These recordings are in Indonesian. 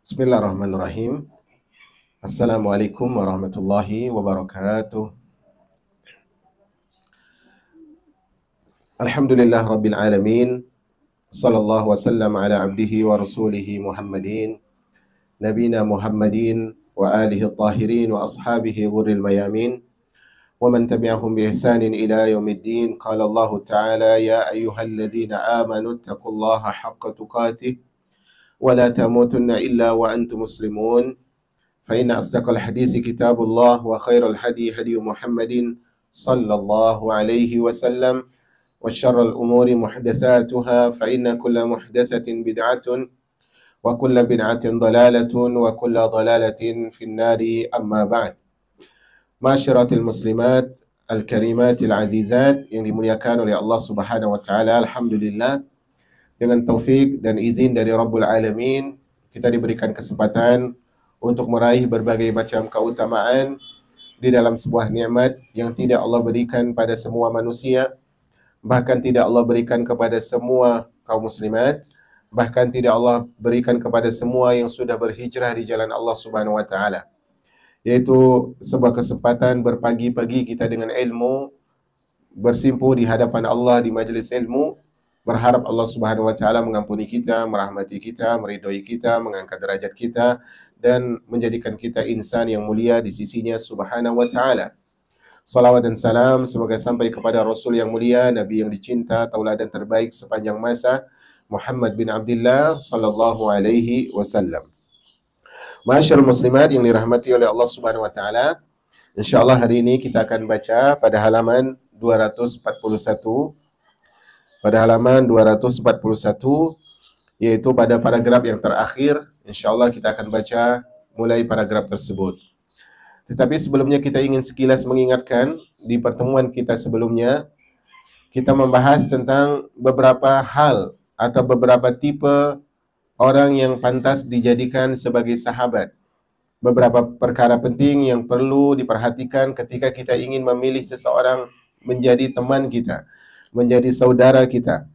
Bismillahirrahmanirrahim. Assalamualaikum warahmatullahi wabarakatuh. Alhamdulillah rabbil alamin. Sallallahu wasallam ala abdihi wa rasulihi Muhammadin nabina Muhammadin wa alihi tahirin wa ashabihi ghurril mayamin wa man tabi'ahum bi ihsanin ila yaumiddin. Qala Allah Ta'ala ya ayyuhalladzina amanu taqullaha haqqa tuqatih wa la tamutunna illa wa antum muslimun. فإن أصدق الحديث كتاب الله وخير الهدي هدي محمد صلى الله عليه وسلم وشر الأمور محدثاتها فإن كل محدثة بدعة وكل بدعة ضلالة وكل ضلالة في النار أما بعد. معاشرة المسلمات الكريمات العزيزات yang dimuliakan oleh Allah Subhanahu wa taala, alhamdulillah dengan taufik dan izin dari Rabbul Alamin kita diberikan kesempatan untuk meraih berbagai macam keutamaan di dalam sebuah nikmat yang tidak Allah berikan pada semua manusia, bahkan tidak Allah berikan kepada semua kaum muslimat, bahkan tidak Allah berikan kepada semua yang sudah berhijrah di jalan Allah Subhanahu wa taala, yaitu sebuah kesempatan berpagi-pagi kita dengan ilmu, bersimpuh di hadapan Allah di majelis ilmu, berharap Allah Subhanahu wa taala mengampuni kita, merahmati kita, meridhoi kita, mengangkat derajat kita dan menjadikan kita insan yang mulia di sisinya Subhanahu wa taala. Salawat dan salam semoga sampai kepada Rasul yang mulia, Nabi yang dicinta, tauladan terbaik sepanjang masa, Muhammad bin Abdullah sallallahu alaihi wasallam. Masyaallah muslimat yang dirahmati oleh Allah Subhanahu wa taala, insyaallah hari ini kita akan baca pada halaman 241. Pada halaman 241, yaitu pada paragraf yang terakhir. Insyaallah kita akan baca mulai paragraf tersebut. Tetapi sebelumnya kita ingin sekilas mengingatkan, di pertemuan kita sebelumnya kita membahas tentang beberapa hal atau beberapa tipe orang yang pantas dijadikan sebagai sahabat. Beberapa perkara penting yang perlu diperhatikan ketika kita ingin memilih seseorang menjadi teman kita, menjadi saudara kita.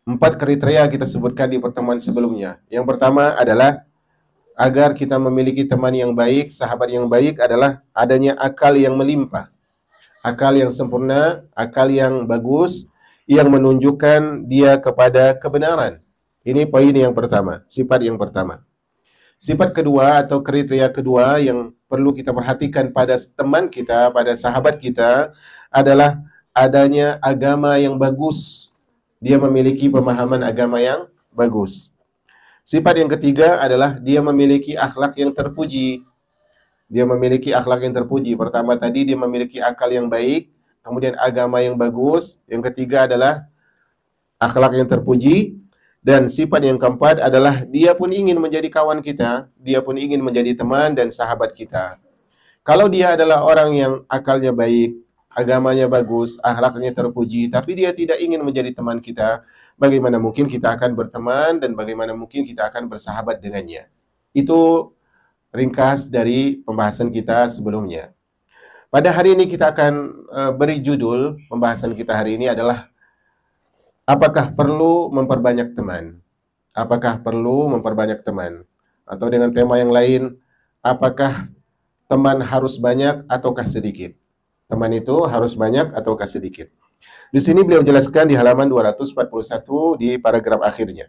4 kriteria kita sebutkan di pertemuan sebelumnya. Yang pertama adalah agar kita memiliki teman yang baik, sahabat yang baik adalah adanya akal yang melimpah, akal yang sempurna, akal yang bagus, yang menunjukkan dia kepada kebenaran. Ini poin yang pertama, sifat yang pertama. Sifat kedua atau kriteria kedua yang perlu kita perhatikan pada teman kita, pada sahabat kita adalah adanya agama yang bagus. Dia memiliki pemahaman agama yang bagus. Sifat yang ketiga adalah dia memiliki akhlak yang terpuji. Dia memiliki akhlak yang terpuji. Pertama tadi dia memiliki akal yang baik, kemudian agama yang bagus. Yang ketiga adalah akhlak yang terpuji. Dan sifat yang keempat adalah dia pun ingin menjadi kawan kita, dia pun ingin menjadi teman dan sahabat kita. Kalau dia adalah orang yang akalnya baik, agamanya bagus, akhlaknya terpuji, tapi dia tidak ingin menjadi teman kita, bagaimana mungkin kita akan berteman dan bagaimana mungkin kita akan bersahabat dengannya. Itu ringkas dari pembahasan kita sebelumnya. Pada hari ini kita akan beri judul pembahasan kita hari ini adalah apakah perlu memperbanyak teman? Apakah perlu memperbanyak teman? Atau dengan tema yang lain, apakah teman harus banyak ataukah sedikit? Teman itu harus banyak ataukah sedikit? Di sini beliau jelaskan di halaman 241 di paragraf akhirnya.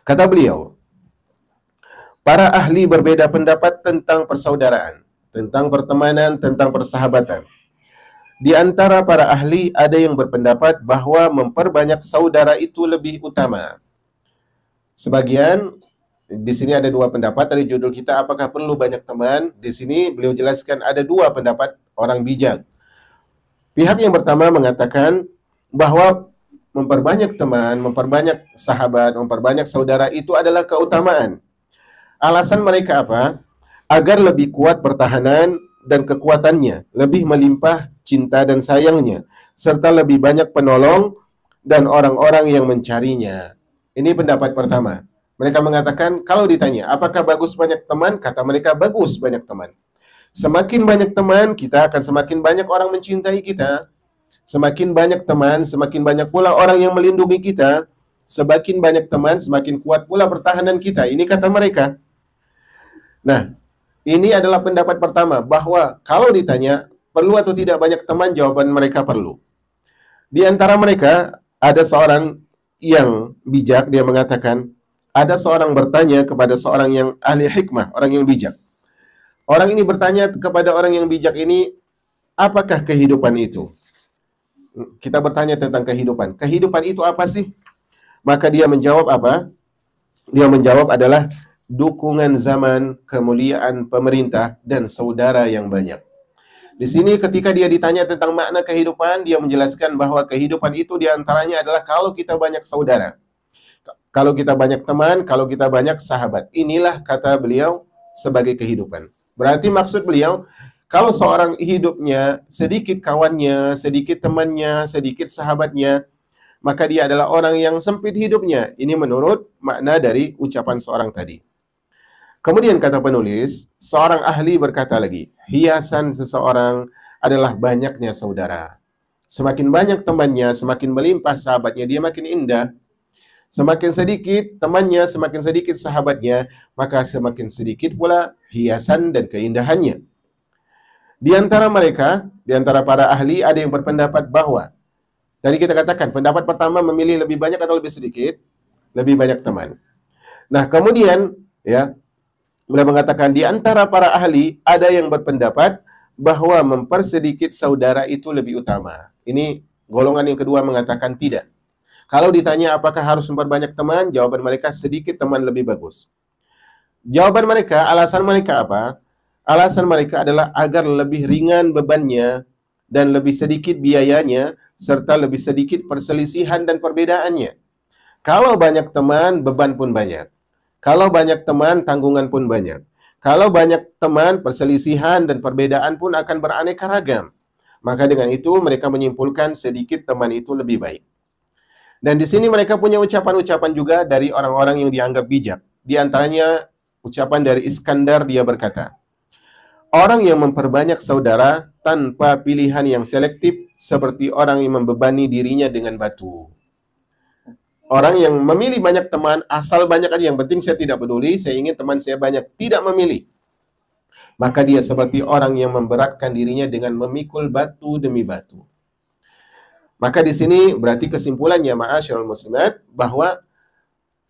Kata beliau, para ahli berbeda pendapat tentang persaudaraan, tentang pertemanan, tentang persahabatan. Di antara para ahli ada yang berpendapat bahwa memperbanyak saudara itu lebih utama. Sebagian, di sini ada 2 pendapat dari judul kita, apakah perlu banyak teman? Di sini beliau jelaskan ada 2 pendapat orang bijak. Pihak yang pertama mengatakan bahwa memperbanyak teman, memperbanyak sahabat, memperbanyak saudara itu adalah keutamaan. Alasan mereka apa? Agar lebih kuat pertahanan dan kekuatannya, lebih melimpah cinta dan sayangnya, serta lebih banyak penolong dan orang-orang yang mencarinya. Ini pendapat pertama. Mereka mengatakan, kalau ditanya, apakah bagus banyak teman? Kata mereka, bagus banyak teman. Semakin banyak teman, kita akan semakin banyak orang mencintai kita. Semakin banyak teman, semakin banyak pula orang yang melindungi kita. Semakin banyak teman, semakin kuat pula pertahanan kita. Ini kata mereka. Nah, ini adalah pendapat pertama, bahwa kalau ditanya perlu atau tidak banyak teman, jawaban mereka perlu. Di antara mereka ada seorang yang bijak, dia mengatakan, ada seorang bertanya kepada seorang yang ahli hikmah, orang yang bijak. Orang ini bertanya kepada orang yang bijak ini, apakah kehidupan itu? Kita bertanya tentang kehidupan. Kehidupan itu apa sih? Maka dia menjawab apa? Dia menjawab adalah dukungan zaman, kemuliaan pemerintah, dan saudara yang banyak. Di sini ketika dia ditanya tentang makna kehidupan, dia menjelaskan bahwa kehidupan itu diantaranya adalah kalau kita banyak saudara, kalau kita banyak teman, kalau kita banyak sahabat. Inilah kata beliau sebagai kehidupan. Berarti maksud beliau, kalau seorang hidupnya sedikit kawannya, sedikit temannya, sedikit sahabatnya, maka dia adalah orang yang sempit hidupnya. Ini menurut makna dari ucapan seorang tadi. Kemudian kata penulis, seorang ahli berkata lagi, hiasan seseorang adalah banyaknya saudara. Semakin banyak temannya, semakin melimpah sahabatnya, dia makin indah. Semakin sedikit temannya, semakin sedikit sahabatnya, maka semakin sedikit pula hiasan dan keindahannya. Di antara mereka, di antara para ahli, ada yang berpendapat bahwa, tadi kita katakan, pendapat pertama memilih lebih banyak atau lebih sedikit? Lebih banyak teman. Nah, kemudian, ya, beliau mengatakan di antara para ahli ada yang berpendapat bahwa mempersedikit saudara itu lebih utama. Ini golongan yang kedua mengatakan tidak. Kalau ditanya apakah harus memperbanyak teman, jawaban mereka sedikit teman lebih bagus. Jawaban mereka, alasan mereka apa? Alasan mereka adalah agar lebih ringan bebannya dan lebih sedikit biayanya serta lebih sedikit perselisihan dan perbedaannya. Kalau banyak teman, beban pun banyak. Kalau banyak teman, tanggungan pun banyak. Kalau banyak teman, perselisihan dan perbedaan pun akan beraneka ragam. Maka dengan itu mereka menyimpulkan sedikit teman itu lebih baik. Dan di sini mereka punya ucapan-ucapan juga dari orang-orang yang dianggap bijak. Di antaranya ucapan dari Iskandar, dia berkata, orang yang memperbanyak saudara tanpa pilihan yang selektif seperti orang yang membebani dirinya dengan batu. Orang yang memilih banyak teman, asal banyak aja, yang penting saya tidak peduli, saya ingin teman saya banyak, tidak memilih. Maka dia seperti orang yang memberatkan dirinya dengan memikul batu demi batu. Maka di sini berarti kesimpulannya, ma'asyiral muslimat, bahwa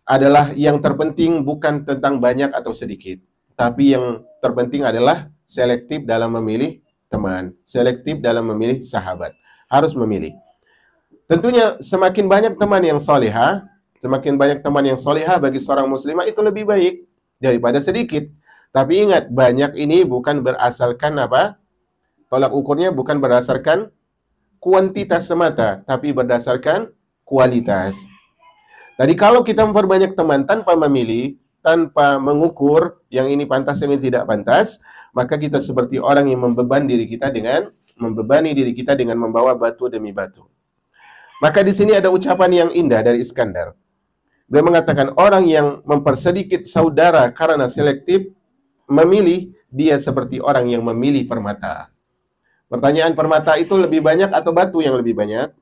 adalah yang terpenting bukan tentang banyak atau sedikit, tapi yang terpenting adalah selektif dalam memilih teman, selektif dalam memilih sahabat. Harus memilih. Tentunya semakin banyak teman yang solehah, semakin banyak teman yang solehah bagi seorang muslimah itu lebih baik daripada sedikit. Tapi ingat, banyak ini bukan berasalkan apa? Tolak ukurnya bukan berdasarkan kuantitas semata, tapi berdasarkan kualitas. Tadi kalau kita memperbanyak teman tanpa memilih, tanpa mengukur yang ini pantas, yang ini tidak pantas, maka kita seperti orang yang membebani diri kita dengan membawa batu demi batu. Maka di sini ada ucapan yang indah dari Iskandar. Beliau mengatakan orang yang mempersedikit saudara karena selektif memilih, dia seperti orang yang memilih permata. Pertanyaan, permata itu lebih banyak atau batu yang lebih banyak?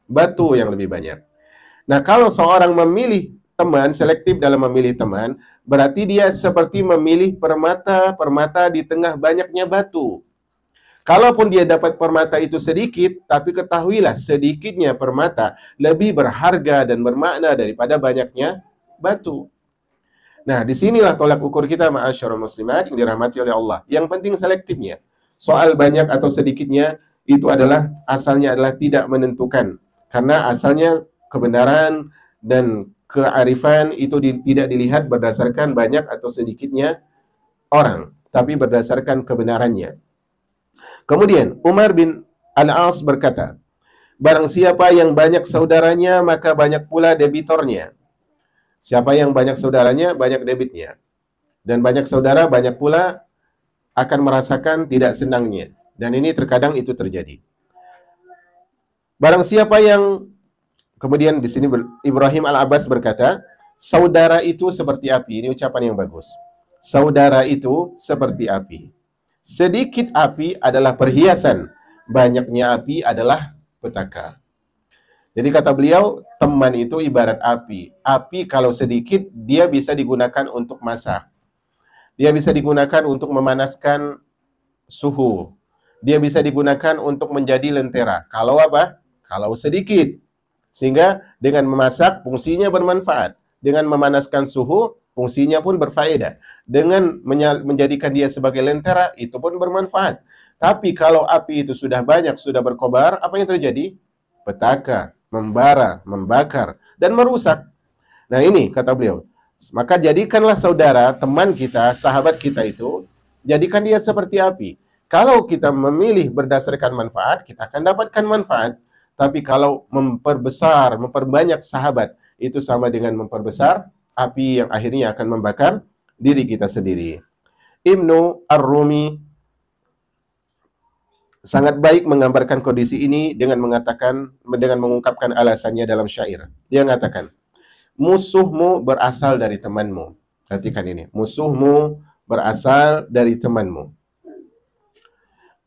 Batu yang lebih banyak. Nah, kalau seorang memilih teman, selektif dalam memilih teman, berarti dia seperti memilih permata di tengah banyaknya batu. Kalaupun dia dapat permata itu sedikit, tapi ketahuilah sedikitnya permata lebih berharga dan bermakna daripada banyaknya batu. Nah, disinilah tolak ukur kita, ma'asyiral muslimat yang dirahmati oleh Allah. Yang penting selektifnya. Soal banyak atau sedikitnya itu adalah asalnya adalah tidak menentukan. Karena asalnya kebenaran dan kearifan itu tidak dilihat berdasarkan banyak atau sedikitnya orang, tapi berdasarkan kebenarannya. Kemudian Umar bin Al-As berkata, barang siapa yang banyak saudaranya, maka banyak pula debitornya. Siapa yang banyak saudaranya, banyak debitnya. Dan banyak saudara, banyak pula akan merasakan tidak senangnya. Dan ini terkadang itu terjadi. Barang siapa yang, kemudian di sini Ibrahim Al-Abbas berkata, saudara itu seperti api. Ini ucapan yang bagus. Saudara itu seperti api. Sedikit api adalah perhiasan, banyaknya api adalah petaka. Jadi kata beliau, teman itu ibarat api. Api kalau sedikit, dia bisa digunakan untuk masak. Dia bisa digunakan untuk memanaskan suhu. Dia bisa digunakan untuk menjadi lentera. Kalau apa? Kalau sedikit. Sehingga dengan memasak, fungsinya bermanfaat. Dengan memanaskan suhu, fungsinya pun berfaedah. Dengan menjadikan dia sebagai lentera, itu pun bermanfaat. Tapi kalau api itu sudah banyak, sudah berkobar, apa yang terjadi? Petaka, membara, membakar, dan merusak. Nah ini kata beliau. Maka jadikanlah saudara, teman kita, sahabat kita itu, jadikan dia seperti api. Kalau kita memilih berdasarkan manfaat, kita akan dapatkan manfaat. Tapi kalau memperbesar, memperbanyak sahabat, itu sama dengan memperbesar api yang akhirnya akan membakar diri kita sendiri. Ibnu Ar-Rumi sangat baik menggambarkan kondisi ini dengan mengungkapkan alasannya dalam syair. Dia mengatakan, musuhmu berasal dari temanmu. Perhatikan ini, musuhmu berasal dari temanmu.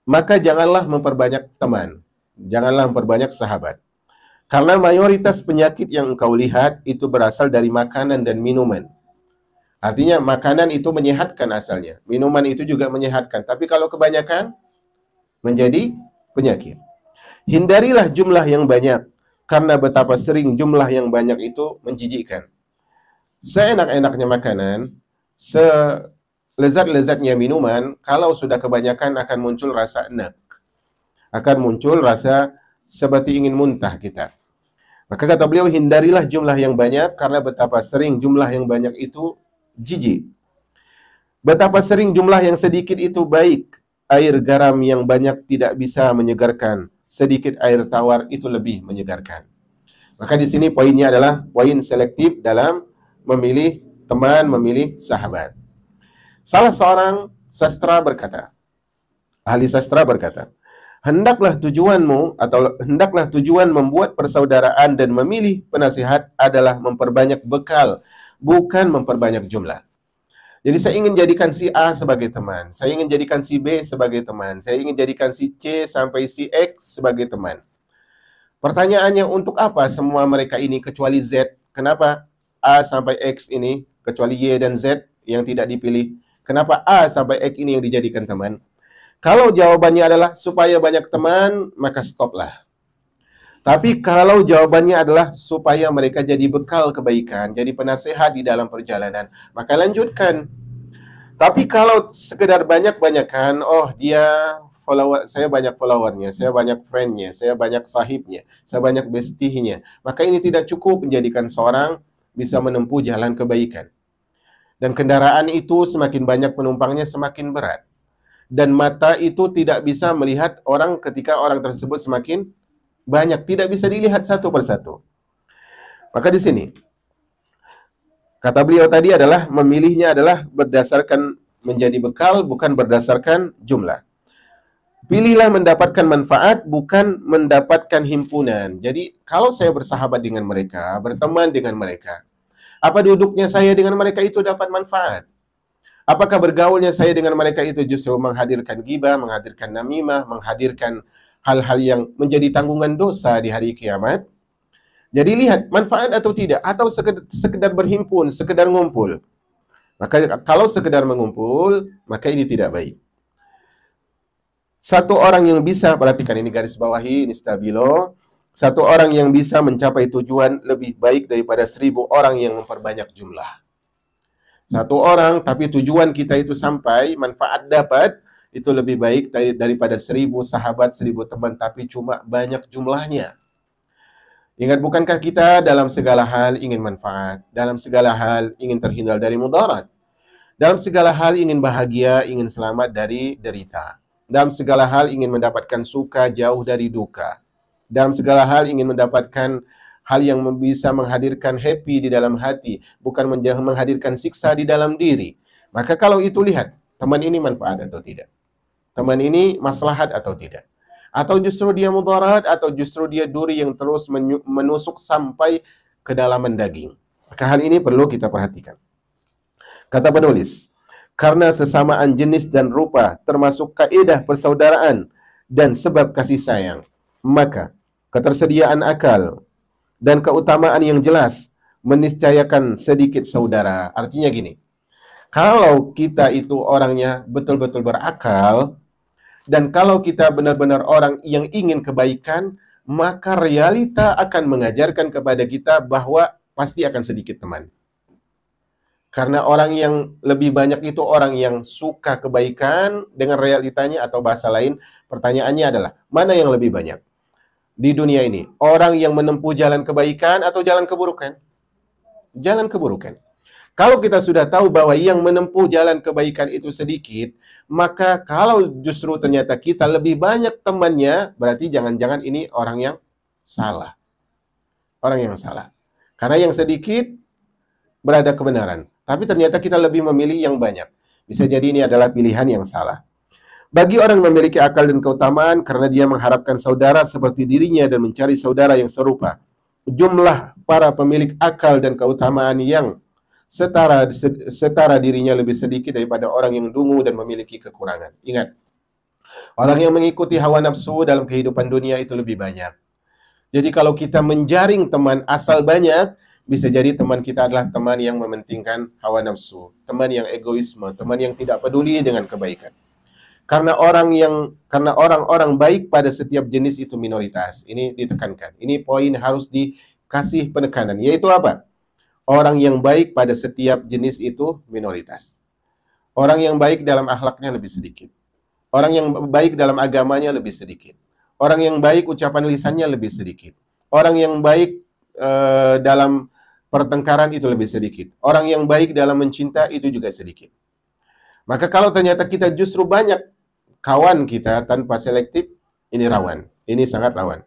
Maka janganlah memperbanyak teman, janganlah memperbanyak sahabat. Karena mayoritas penyakit yang engkau lihat itu berasal dari makanan dan minuman. Artinya makanan itu menyehatkan asalnya, minuman itu juga menyehatkan. Tapi kalau kebanyakan, menjadi penyakit. Hindarilah jumlah yang banyak, karena betapa sering jumlah yang banyak itu menjijikkan. Seenak-enaknya makanan, selezat-lezatnya minuman, kalau sudah kebanyakan akan muncul rasa enak. Akan muncul rasa seperti ingin muntah kita. Maka kata beliau, hindarilah jumlah yang banyak, karena betapa sering jumlah yang banyak itu jijik. Betapa sering jumlah yang sedikit itu baik. Air garam yang banyak tidak bisa menyegarkan. Sedikit air tawar itu lebih menyegarkan. Maka di sini poinnya adalah poin selektif dalam memilih teman, memilih sahabat. Salah seorang sastra berkata, ahli sastra berkata, hendaklah tujuan membuat persaudaraan dan memilih penasihat adalah memperbanyak bekal, bukan memperbanyak jumlah. Jadi saya ingin jadikan si A sebagai teman, saya ingin jadikan si B sebagai teman, saya ingin jadikan si C sampai si X sebagai teman. Pertanyaannya, untuk apa semua mereka ini kecuali Z? Kenapa A sampai X ini, kecuali Y dan Z yang tidak dipilih? Kenapa A sampai X ini yang dijadikan teman? Kalau jawabannya adalah supaya banyak teman, maka stoplah. Tapi kalau jawabannya adalah supaya mereka jadi bekal kebaikan, jadi penasehat di dalam perjalanan, maka lanjutkan. Tapi kalau sekedar banyak-banyakan, oh dia follower, saya banyak followernya, saya banyak friendnya, saya banyak sahibnya, saya banyak bestinya, maka ini tidak cukup menjadikan seorang bisa menempuh jalan kebaikan. Dan kendaraan itu semakin banyak penumpangnya semakin berat. Dan mata itu tidak bisa melihat orang ketika orang tersebut semakin banyak, tidak bisa dilihat satu persatu. Maka di sini kata beliau tadi adalah memilihnya adalah berdasarkan menjadi bekal, bukan berdasarkan jumlah. Pilihlah mendapatkan manfaat, bukan mendapatkan himpunan. Jadi kalau saya bersahabat dengan mereka, berteman dengan mereka, apa duduknya saya dengan mereka itu dapat manfaat? Apakah bergaulnya saya dengan mereka itu justru menghadirkan ghibah, menghadirkan namimah, menghadirkan hal-hal yang menjadi tanggungan dosa di hari kiamat? Jadi lihat manfaat atau tidak, atau sekedar berhimpun, sekedar ngumpul. Maka kalau sekedar mengumpul, maka ini tidak baik. Satu orang yang bisa, perhatikan ini garis bawahi, ini stabilo. Satu orang yang bisa mencapai tujuan lebih baik daripada 1000 orang yang memperbanyak jumlah. Satu orang, tapi tujuan kita itu sampai, manfaat dapat, itu lebih baik daripada 1000 sahabat, 1000 teman, tapi cuma banyak jumlahnya. Ingat, bukankah kita dalam segala hal ingin manfaat, dalam segala hal ingin terhindar dari mudarat, dalam segala hal ingin bahagia, ingin selamat dari derita, dalam segala hal ingin mendapatkan suka jauh dari duka, dalam segala hal ingin mendapatkan hal yang bisa menghadirkan happy di dalam hati, bukan menghadirkan siksa di dalam diri. Maka kalau itu lihat, teman ini manfaat atau tidak? Teman ini maslahat atau tidak? Atau justru dia mudarat, atau justru dia duri yang terus menusuk sampai ke dalaman daging? Maka hal ini perlu kita perhatikan. Kata penulis, karena sesamaan jenis dan rupa termasuk kaidah persaudaraan dan sebab kasih sayang, maka ketersediaan akal, dan keutamaan yang jelas meniscayakan sedikit saudara. Artinya gini, kalau kita itu orangnya betul-betul berakal, dan kalau kita benar-benar orang yang ingin kebaikan, maka realita akan mengajarkan kepada kita bahwa pasti akan sedikit teman. Karena orang yang lebih banyak itu orang yang suka kebaikan dengan realitanya, atau bahasa lain, pertanyaannya adalah, mana yang lebih banyak di dunia ini? Orang yang menempuh jalan kebaikan atau jalan keburukan? Jalan keburukan. Kalau kita sudah tahu bahwa yang menempuh jalan kebaikan itu sedikit, maka kalau justru ternyata kita lebih banyak temannya, berarti jangan-jangan ini orang yang salah. Orang yang salah. Karena yang sedikit berada kebenaran, tapi ternyata kita lebih memilih yang banyak. Bisa jadi ini adalah pilihan yang salah. Bagi orang yang memiliki akal dan keutamaan, karena dia mengharapkan saudara seperti dirinya dan mencari saudara yang serupa, jumlah para pemilik akal dan keutamaan yang setara dirinya lebih sedikit daripada orang yang dungu dan memiliki kekurangan. Ingat, orang yang mengikuti hawa nafsu dalam kehidupan dunia itu lebih banyak. Jadi kalau kita menjaring teman asal banyak, bisa jadi teman kita adalah teman yang mementingkan hawa nafsu, teman yang egoisme, teman yang tidak peduli dengan kebaikan. Karena orang-orang baik pada setiap jenis itu minoritas. Ini ditekankan. Ini poin harus dikasih penekanan. Yaitu apa? Orang yang baik pada setiap jenis itu minoritas. Orang yang baik dalam akhlaknya lebih sedikit. Orang yang baik dalam agamanya lebih sedikit. Orang yang baik ucapan lisannya lebih sedikit. Orang yang baik dalam pertengkaran itu lebih sedikit. Orang yang baik dalam mencinta itu juga sedikit. Maka kalau ternyata kita justru banyak kawan kita tanpa selektif, ini rawan. Ini sangat rawan.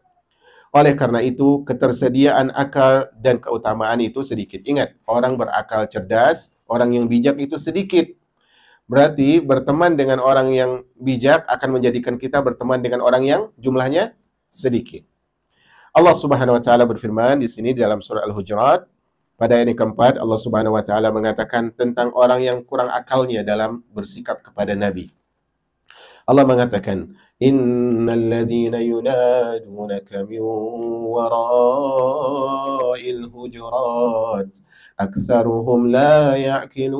Oleh karena itu, ketersediaan akal dan keutamaan itu sedikit. Ingat, orang berakal cerdas, orang yang bijak itu sedikit. Berarti berteman dengan orang yang bijak akan menjadikan kita berteman dengan orang yang jumlahnya sedikit. Allah Subhanahu wa taala berfirman di sini dalam surah Al-Hujurat pada ayat keempat, Allah Subhanahu wa taala mengatakan tentang orang yang kurang akalnya dalam bersikap kepada Nabi. Allah mengatakan, innal ladzina yunadunaka min wara'il hujurat aktsaruhum la ya'qilun.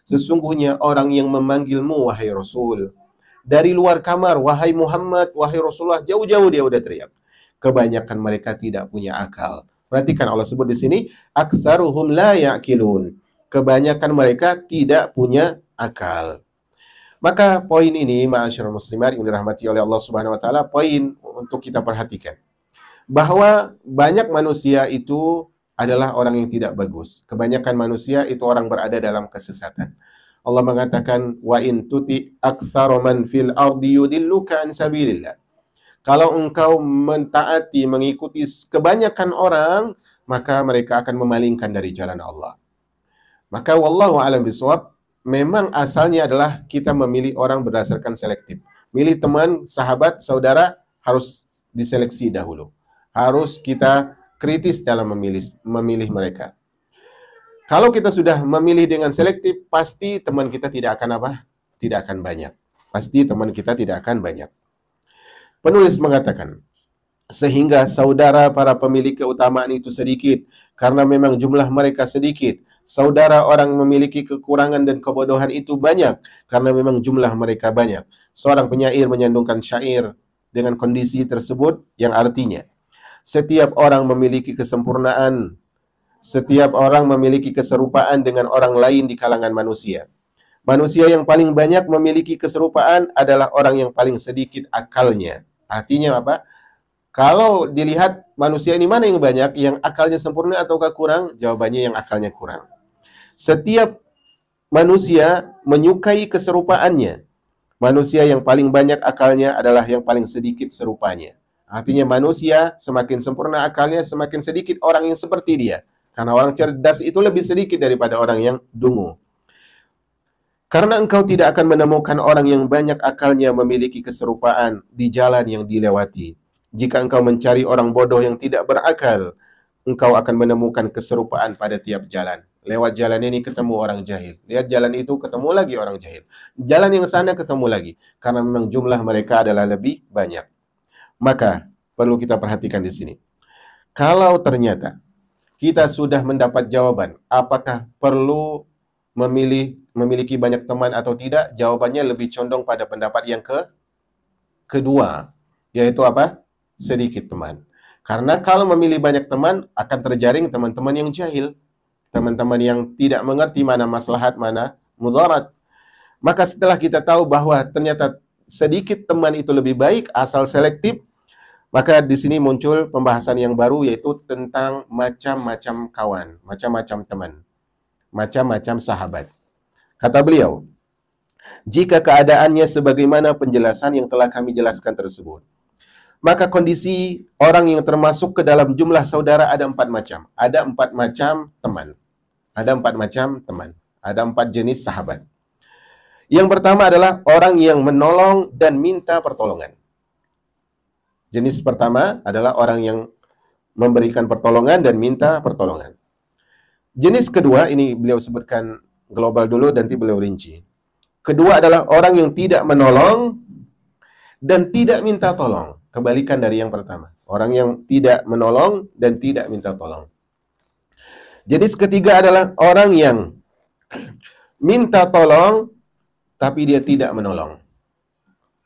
Sesungguhnya orang yang memanggilmu wahai Rasul dari luar kamar, wahai Muhammad, wahai Rasulullah, jauh-jauh dia udah teriak. Kebanyakan mereka tidak punya akal. Perhatikan Allah sebut di sini, aktsaruhum la ya'qilun. Kebanyakan mereka tidak punya akal. Maka poin ini, ma'asyiral muslimat yang dirahmati oleh Allah Subhanahu wa taala, poin untuk kita perhatikan. Bahwa banyak manusia itu adalah orang yang tidak bagus. Kebanyakan manusia itu orang berada dalam kesesatan. Allah mengatakan, wa in tuti aktsara man fil ardi yudilluka an sabilillah. Kalau engkau mentaati, mengikuti kebanyakan orang, maka mereka akan memalingkan dari jalan Allah. Maka wallahu a'lam bishawab, memang asalnya adalah kita memilih orang berdasarkan selektif. Milih teman, sahabat, saudara harus diseleksi dahulu. Harus kita kritis dalam memilih mereka. Kalau kita sudah memilih dengan selektif, pasti teman kita tidak akan apa? Tidak akan banyak. Pasti teman kita tidak akan banyak. Penulis mengatakan, sehingga saudara para pemilik keutamaan itu sedikit, karena memang jumlah mereka sedikit. Saudara orang memiliki kekurangan dan kebodohan itu banyak, karena memang jumlah mereka banyak. Seorang penyair menyandungkan syair dengan kondisi tersebut yang artinya, setiap orang memiliki kesempurnaan, setiap orang memiliki keserupaan dengan orang lain di kalangan manusia. Manusia yang paling banyak memiliki keserupaan adalah orang yang paling sedikit akalnya. Artinya apa? Kalau dilihat manusia ini mana yang banyak, yang akalnya sempurna ataukah kurang? Jawabannya yang akalnya kurang. Setiap manusia menyukai keserupaannya. Manusia yang paling banyak akalnya adalah yang paling sedikit serupanya. Artinya manusia semakin sempurna akalnya, semakin sedikit orang yang seperti dia. Karena orang cerdas itu lebih sedikit daripada orang yang dungu. Karena engkau tidak akan menemukan orang yang banyak akalnya memiliki keserupaan di jalan yang dilewati. Jika engkau mencari orang bodoh yang tidak berakal, engkau akan menemukan keserupaan pada tiap jalan. Lewat jalan ini ketemu orang jahil. Lihat jalan itu ketemu lagi orang jahil. Jalan yang sana ketemu lagi. Karena memang jumlah mereka adalah lebih banyak. Maka perlu kita perhatikan di sini. Kalau ternyata kita sudah mendapat jawaban, apakah perlu memiliki banyak teman atau tidak? Jawabannya lebih condong pada pendapat yang kedua, yaitu apa? Sedikit teman. Karena kalau memilih banyak teman, akan terjaring teman-teman yang jahil, teman-teman yang tidak mengerti mana maslahat, mana mudarat. Maka setelah kita tahu bahwa ternyata sedikit teman itu lebih baik, asal selektif, maka di sini muncul pembahasan yang baru, yaitu tentang macam-macam kawan, macam-macam teman, macam-macam sahabat. Kata beliau, jika keadaannya sebagaimana penjelasan yang telah kami jelaskan tersebut, maka kondisi orang yang termasuk ke dalam jumlah saudara ada 4 macam. Ada 4 macam teman. Ada 4 macam teman. Ada 4 jenis sahabat. Yang pertama adalah orang yang menolong dan minta pertolongan. Jenis pertama adalah orang yang memberikan pertolongan dan minta pertolongan. Jenis kedua, ini beliau sebutkan global dulu, nanti beliau rinci. Kedua adalah orang yang tidak menolong dan tidak minta tolong. Kebalikan dari yang pertama. Orang yang tidak menolong dan tidak minta tolong. Jenis ketiga adalah orang yang minta tolong tapi dia tidak menolong.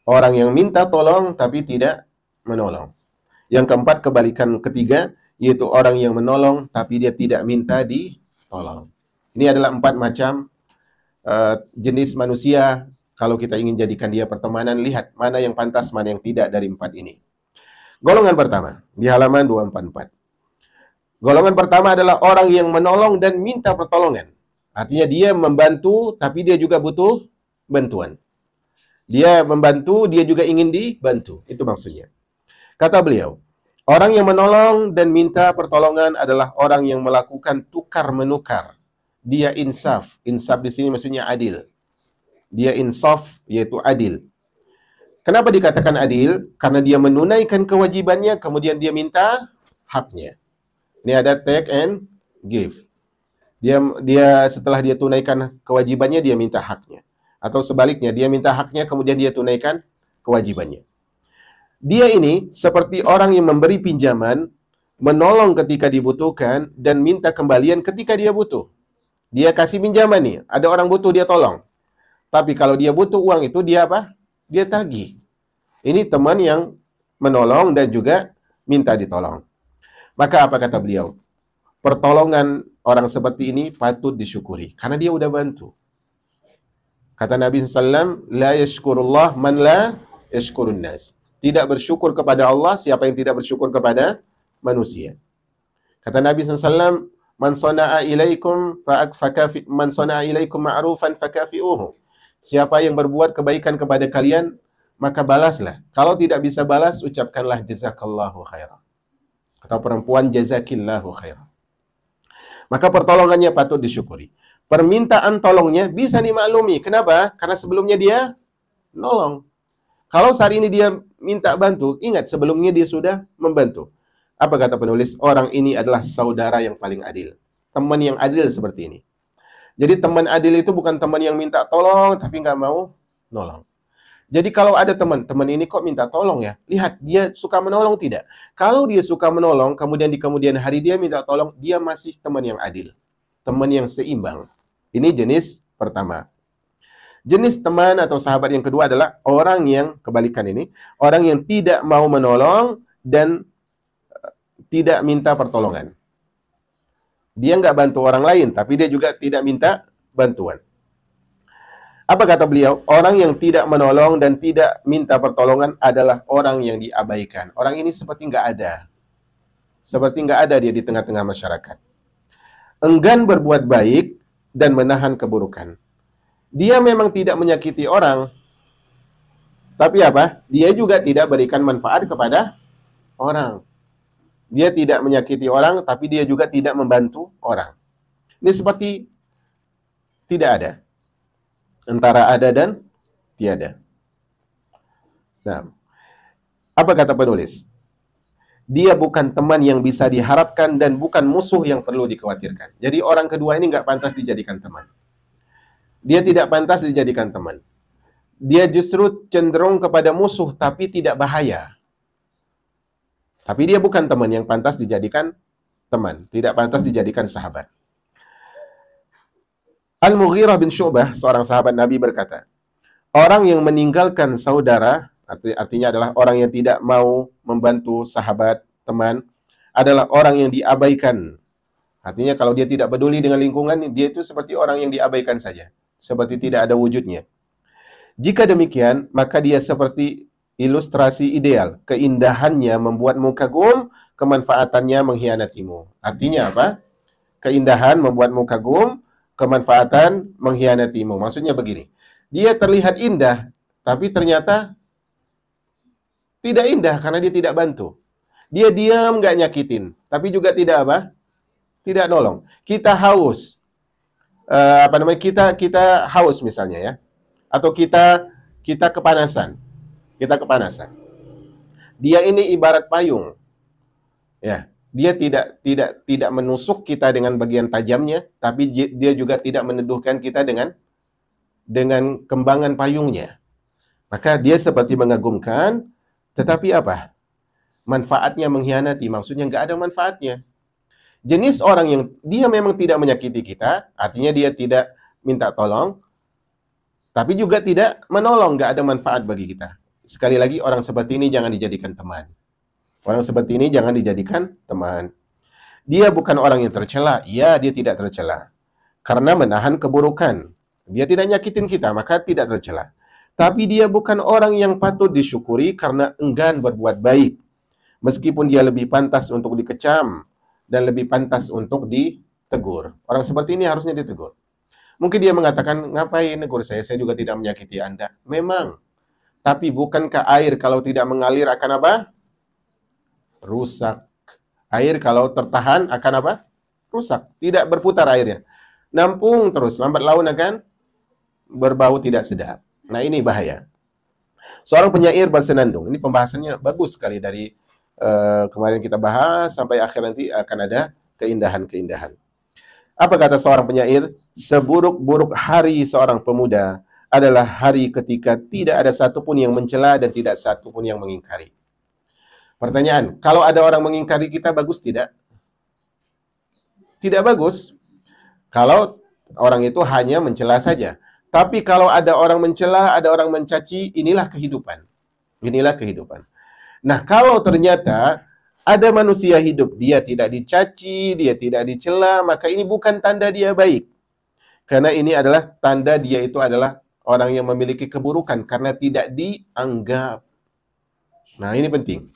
Orang yang minta tolong tapi tidak menolong. Yang keempat, kebalikan ketiga, yaitu orang yang menolong tapi dia tidak minta ditolong. Ini adalah 4 macam jenis manusia. Kalau kita ingin jadikan dia pertemanan, lihat mana yang pantas, mana yang tidak dari 4 ini. Golongan pertama, di halaman 244. Golongan pertama adalah orang yang menolong dan minta pertolongan. Artinya dia membantu, tapi dia juga butuh bantuan. Dia membantu, dia juga ingin dibantu. Itu maksudnya. Kata beliau, orang yang menolong dan minta pertolongan adalah orang yang melakukan tukar-menukar. Dia insaf. Insaf di sini maksudnya adil. Dia insaf, yaitu adil. Kenapa dikatakan adil? Karena dia menunaikan kewajibannya, kemudian dia minta haknya. Ini ada take and give. Dia setelah dia tunaikan kewajibannya, dia minta haknya. Atau sebaliknya, dia minta haknya, kemudian dia tunaikan kewajibannya. Dia ini seperti orang yang memberi pinjaman, menolong ketika dibutuhkan, dan minta kembalian ketika dia butuh. Dia kasih pinjaman nih, ada orang butuh, dia tolong. Tapi kalau dia butuh uang itu, dia apa? Dia tagih. Ini teman yang menolong dan juga minta ditolong. Maka apa kata beliau? Pertolongan orang seperti ini patut disyukuri, karena dia udah bantu. Kata Nabi SAW, la yashkurullah man la yashkurun nas. Tidak bersyukur kepada Allah siapa yang tidak bersyukur kepada manusia. Kata Nabi SAW, man sana'a ilaikum man sana'a ilaikum ma'rufan fakafi'uhu. Siapa yang berbuat kebaikan kepada kalian, maka balaslah. Kalau tidak bisa balas, ucapkanlah jazakallahu khairan. Atau perempuan jazakillahu khairan. Maka pertolongannya patut disyukuri. Permintaan tolongnya bisa dimaklumi. Kenapa? Karena sebelumnya dia nolong. Kalau saat ini dia minta bantu, ingat sebelumnya dia sudah membantu. Apa kata penulis? Orang ini adalah saudara yang paling adil. Teman yang adil seperti ini. Jadi teman adil itu bukan teman yang minta tolong tapi nggak mau nolong. Jadi kalau ada teman ini kok minta tolong ya? Lihat, dia suka menolong tidak? Kalau dia suka menolong, kemudian di kemudian hari dia minta tolong, dia masih teman yang adil. Teman yang seimbang. Ini jenis pertama. Jenis teman atau sahabat yang kedua adalah orang yang, kebalikan ini, orang yang tidak mau menolong dan tidak minta pertolongan. Dia nggak bantu orang lain, tapi dia juga tidak minta bantuan. Apa kata beliau? Orang yang tidak menolong dan tidak minta pertolongan adalah orang yang diabaikan. Orang ini seperti nggak ada. Seperti nggak ada dia di tengah-tengah masyarakat. Enggan berbuat baik dan menahan keburukan. Dia memang tidak menyakiti orang, tapi apa? Dia juga tidak berikan manfaat kepada orang. Dia tidak menyakiti orang, tapi dia juga tidak membantu orang. Ini seperti tidak ada. Antara ada dan tiada. Nah, apa kata penulis? Dia bukan teman yang bisa diharapkan dan bukan musuh yang perlu dikhawatirkan. Jadi orang kedua ini nggak pantas dijadikan teman. Dia tidak pantas dijadikan teman. Dia justru cenderung kepada musuh, tapi tidak bahaya. Tapi dia bukan teman yang pantas dijadikan teman, tidak pantas dijadikan sahabat. Al-Mughirah bin Syu'bah, seorang sahabat Nabi berkata, orang yang meninggalkan saudara, artinya adalah orang yang tidak mau membantu sahabat, teman, adalah orang yang diabaikan. Artinya kalau dia tidak peduli dengan lingkungan, dia itu seperti orang yang diabaikan saja, seperti tidak ada wujudnya. Jika demikian, maka dia seperti ilustrasi ideal. Keindahannya membuatmu kagum, kemanfaatannya mengkhianatimu. Artinya apa? Keindahan membuatmu kagum, kemanfaatan mengkhianatimu. Maksudnya begini, dia terlihat indah, tapi ternyata tidak indah karena dia tidak bantu. Dia diam, nggak nyakitin, tapi juga tidak apa? Tidak nolong. Kita haus, kita haus misalnya ya, atau kita kepanasan, Dia ini ibarat payung, ya. Dia tidak menusuk kita dengan bagian tajamnya, tapi dia juga tidak meneduhkan kita dengan kembangan payungnya. Maka dia seperti mengagumkan, tetapi apa? Manfaatnya mengkhianati, maksudnya nggak ada manfaatnya. Jenis orang yang dia memang tidak menyakiti kita, artinya dia tidak minta tolong, tapi juga tidak menolong, nggak ada manfaat bagi kita. Sekali lagi, orang seperti ini jangan dijadikan teman. Orang seperti ini jangan dijadikan teman. Dia bukan orang yang tercela. Ya, dia tidak tercela. Karena menahan keburukan. Dia tidak nyakitin kita, maka tidak tercela. Tapi dia bukan orang yang patut disyukuri karena enggan berbuat baik. Meskipun dia lebih pantas untuk dikecam dan lebih pantas untuk ditegur. Orang seperti ini harusnya ditegur. Mungkin dia mengatakan, ngapain negur saya juga tidak menyakiti Anda. Memang. Tapi bukankah air kalau tidak mengalir akan apa? Rusak. Air kalau tertahan akan apa? Rusak. Tidak berputar airnya. Nampung terus. Lambat laun akan berbau tidak sedap. Nah, ini bahaya. Seorang penyair bersenandung. Ini pembahasannya bagus sekali dari kemarin kita bahas sampai akhir nanti akan ada keindahan-keindahan. Apa kata seorang penyair? Seburuk-buruk hari seorang pemuda adalah hari ketika tidak ada satupun yang mencela dan tidak satupun yang mengingkari. Pertanyaan, kalau ada orang mengingkari kita, bagus tidak? Tidak bagus. Kalau orang itu hanya mencela saja. Tapi kalau ada orang mencela, ada orang mencaci, inilah kehidupan. Inilah kehidupan. Nah, kalau ternyata ada manusia hidup, dia tidak dicaci, dia tidak dicela, maka ini bukan tanda dia baik. Karena ini adalah tanda dia itu adalah orang yang memiliki keburukan karena tidak dianggap. Nah, ini penting.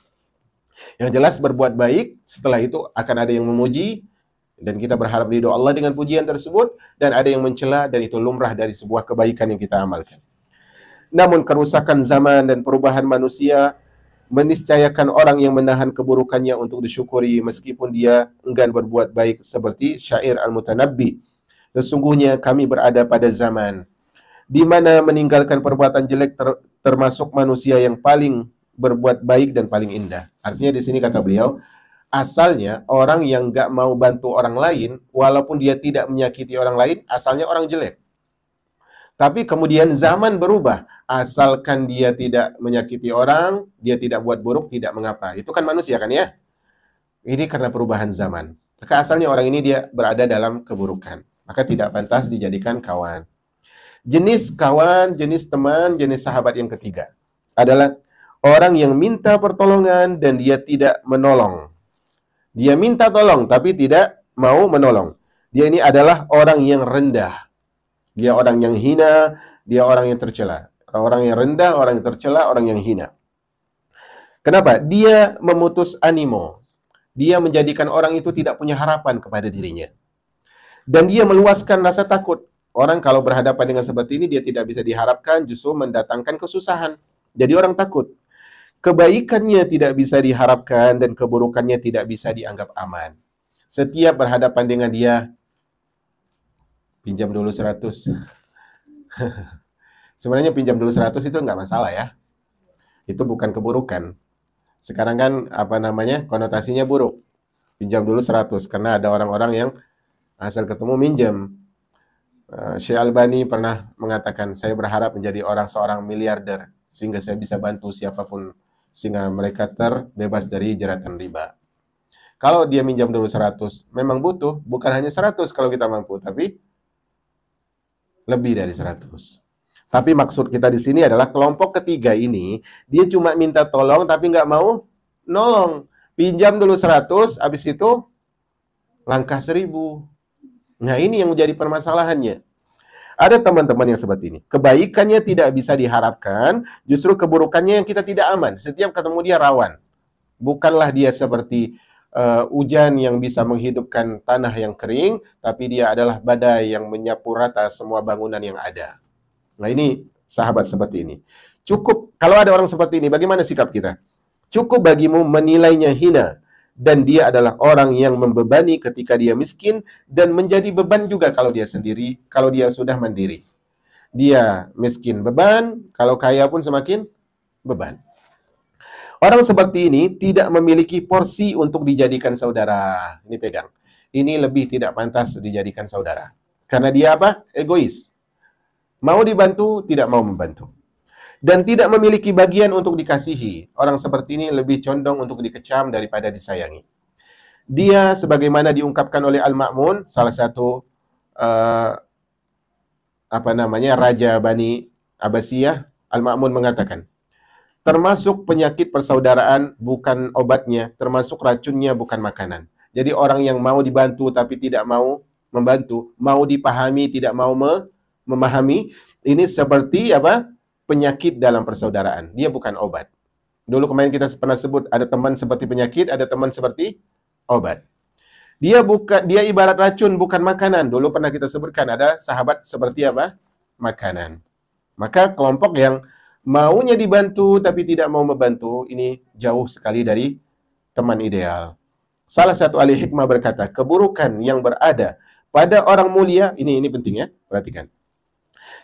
Yang jelas berbuat baik, setelah itu akan ada yang memuji, dan kita berharap ridho Allah dengan pujian tersebut, dan ada yang mencela, dan itu lumrah dari sebuah kebaikan yang kita amalkan. Namun kerusakan zaman dan perubahan manusia meniscayakan orang yang menahan keburukannya untuk disyukuri meskipun dia enggan berbuat baik, seperti syair Al-Mutanabbi. Sesungguhnya kami berada pada zaman di mana meninggalkan perbuatan jelek termasuk manusia yang paling berbuat baik dan paling indah. Artinya di sini kata beliau, asalnya orang yang nggak mau bantu orang lain, walaupun dia tidak menyakiti orang lain, asalnya orang jelek. Tapi kemudian zaman berubah, asalkan dia tidak menyakiti orang, dia tidak buat buruk, tidak mengapa. Itu kan manusia kan ya? Ini karena perubahan zaman. Maka asalnya orang ini dia berada dalam keburukan. Maka tidak pantas dijadikan kawan. Jenis kawan, jenis teman, jenis sahabat yang ketiga adalah orang yang minta pertolongan dan dia tidak menolong. Dia minta tolong tapi tidak mau menolong. Dia ini adalah orang yang rendah. Dia orang yang hina, dia orang yang tercela. Orang yang rendah, orang yang tercela, orang yang hina. Kenapa? Dia memutus animo. Dia menjadikan orang itu tidak punya harapan kepada dirinya. Dan dia meluaskan rasa takut. Orang kalau berhadapan dengan seperti ini, dia tidak bisa diharapkan, justru mendatangkan kesusahan. Jadi orang takut. Kebaikannya tidak bisa diharapkan dan keburukannya tidak bisa dianggap aman. Setiap berhadapan dengan dia, pinjam dulu 100. Sebenarnya pinjam dulu 100 itu nggak masalah ya. Itu bukan keburukan. Sekarang kan konotasinya buruk. Pinjam dulu 100 karena ada orang-orang yang asal ketemu minjam. Syekh Albani pernah mengatakan, saya berharap menjadi seorang miliarder sehingga saya bisa bantu siapapun sehingga mereka terbebas dari jeratan riba. Kalau dia minjam dulu 100, memang butuh, bukan hanya 100 kalau kita mampu, tapi lebih dari 100. Tapi maksud kita di sini adalah kelompok ketiga ini, dia cuma minta tolong tapi nggak mau nolong. Pinjam dulu 100, habis itu langkah 1000. Nah, ini yang menjadi permasalahannya. Ada teman-teman yang seperti ini. Kebaikannya tidak bisa diharapkan, justru keburukannya yang kita tidak aman. Setiap ketemu dia rawan. Bukanlah dia seperti hujan yang bisa menghidupkan tanah yang kering, tapi dia adalah badai yang menyapu rata semua bangunan yang ada. Nah, ini sahabat seperti ini. Cukup, kalau ada orang seperti ini, bagaimana sikap kita? Cukup bagimu menilainya hina, dan dia adalah orang yang membebani ketika dia miskin, dan menjadi beban juga kalau dia sendiri, kalau dia sudah mandiri. Dia miskin beban, kalau kaya pun semakin beban. Orang seperti ini tidak memiliki porsi untuk dijadikan saudara. Ini pegang. Ini lebih tidak pantas dijadikan saudara. Karena dia apa? Egois. Mau dibantu, tidak mau membantu. Dan tidak memiliki bagian untuk dikasihi. Orang seperti ini lebih condong untuk dikecam daripada disayangi. Dia sebagaimana diungkapkan oleh Al-Ma'mun, salah satu Raja Bani Abbasiyah, Al-Ma'mun mengatakan, termasuk penyakit persaudaraan bukan obatnya, termasuk racunnya bukan makanan. Jadi orang yang mau dibantu tapi tidak mau membantu, mau dipahami tidak mau memahami, ini seperti apa? Penyakit dalam persaudaraan. Dia bukan obat. Dulu kemarin kita pernah sebut ada teman seperti penyakit, ada teman seperti obat. Dia ibarat racun bukan makanan. Dulu pernah kita sebutkan ada sahabat seperti apa? Makanan. Maka kelompok yang maunya dibantu tapi tidak mau membantu, ini jauh sekali dari teman ideal. Salah satu ahli hikmah berkata, keburukan yang berada pada orang mulia, ini penting ya, perhatikan.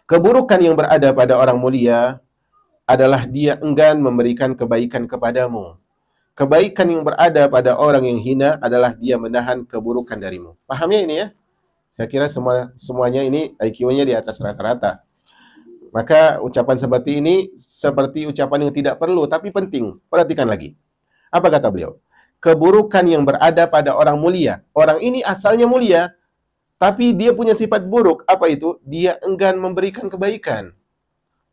Keburukan yang berada pada orang mulia adalah dia enggan memberikan kebaikan kepadamu. Kebaikan yang berada pada orang yang hina adalah dia menahan keburukan darimu. Paham ya ini ya? Saya kira semuanya ini IQ-nya di atas rata-rata. Maka ucapan seperti ini seperti ucapan yang tidak perlu tapi penting. Perhatikan lagi. Apa kata beliau? Keburukan yang berada pada orang mulia. Orang ini asalnya mulia, tapi dia punya sifat buruk. Apa itu? Dia enggan memberikan kebaikan.